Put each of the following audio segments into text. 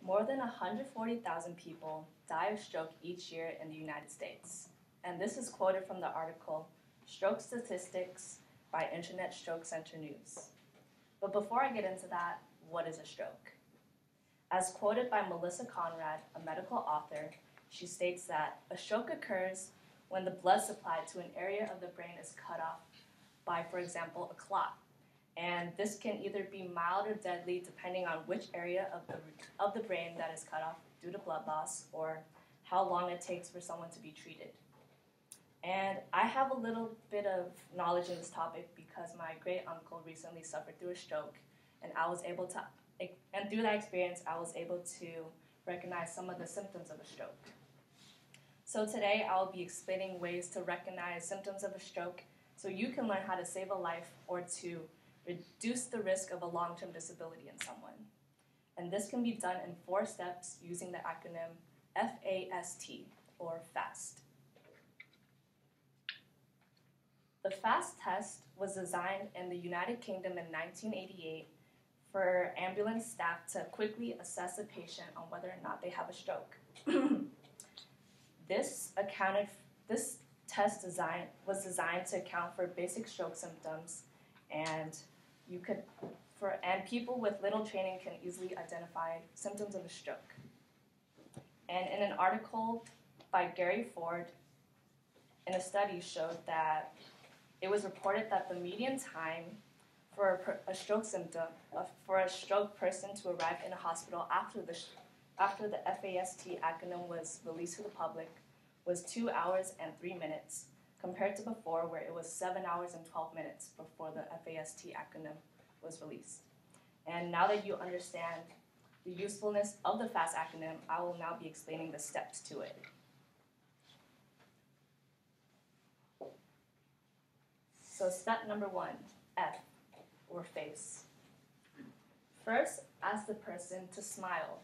More than 140,000 people die of stroke each year in the United States. And this is quoted from the article, Stroke Statistics by Internet Stroke Center News. But before I get into that, what is a stroke? As quoted by Melissa Conrad, a medical author, she states that a stroke occurs when the blood supply to an area of the brain is cut off by, for example, a clot. And this can either be mild or deadly depending on which area of the brain that is cut off due to blood loss or how long it takes for someone to be treated. And I have a little bit of knowledge in this topic because my great uncle recently suffered through a stroke, and through that experience, I was able to recognize some of the symptoms of a stroke. So today, I'll be explaining ways to recognize symptoms of a stroke so you can learn how to save a life or to reduce the risk of a long-term disability in someone. And this can be done in 4 steps using the acronym FAST, or FAST. The FAST test was designed in the United Kingdom in 1988 for ambulance staff to quickly assess a patient on whether or not they have a stroke. This test was designed to account for basic stroke symptoms, and people with little training can easily identify symptoms of a stroke. And in an article by Gary Ford, in a study showed that it was reported that the median time for a stroke person to arrive in a hospital after the FAST acronym was released to the public was 2 hours and 3 minutes, compared to before where it was 7 hours and 12 minutes before the FAST acronym was released. And now that you understand the usefulness of the FAST acronym, I will now be explaining the steps to it. So step number 1, F, or face. First, ask the person to smile.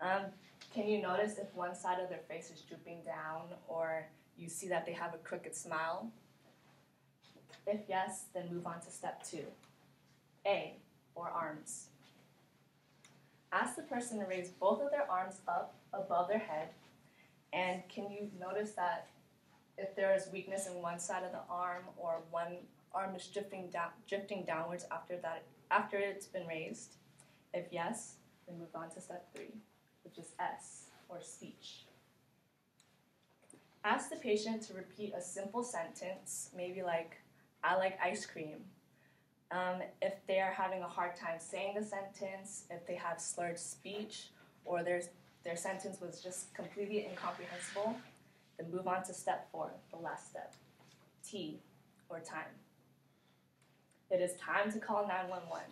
Can you notice if one side of their face is drooping down or you see that they have a crooked smile? If yes, then move on to step 2, A, or arms. Ask the person to raise both of their arms up above their head, and can you notice that if there is weakness in one side of the arm or one arm is drifting downwards after it's been raised? If yes, then move on to step 3, which is S, or speech. Ask the patient to repeat a simple sentence, maybe like, I like ice cream. If they are having a hard time saying the sentence, if they have slurred speech, or their sentence was just completely incomprehensible, then move on to step 4, the last step, T, or time. It is time to call 911.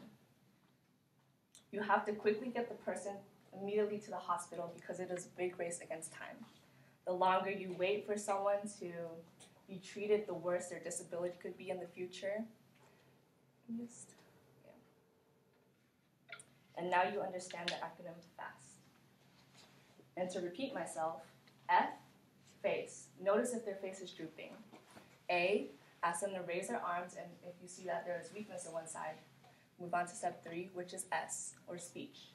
You have to quickly get the person immediately to the hospital because it is a big race against time. The longer you wait for someone to be treated, the worse their disability could be in the future. And now you understand the acronym FAST. And to repeat myself, F, face. Notice if their face is drooping. A, ask them to raise their arms, and if you see that there is weakness on one side, move on to step 3, which is S, or speech.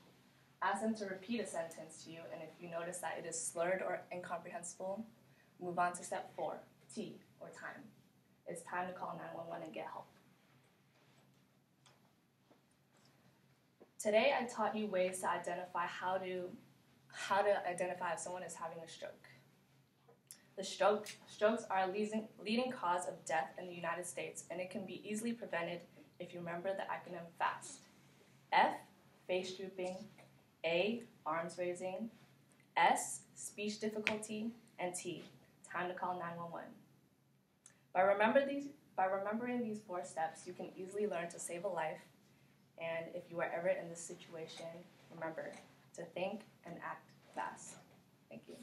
Ask them to repeat a sentence to you, and if you notice that it is slurred or incomprehensible, move on to step 4, T, or time. It's time to call 911 and get help. Today I taught you ways to identify how to identify if someone is having a stroke. The strokes are a leading cause of death in the United States, and it can be easily prevented if you remember the acronym FAST. F, face drooping. A, arms raising. S, speech difficulty. And T, time to call 911. By remembering these 4 steps, you can easily learn to save a life. And if you are ever in this situation, remember to think and act fast. Thank you.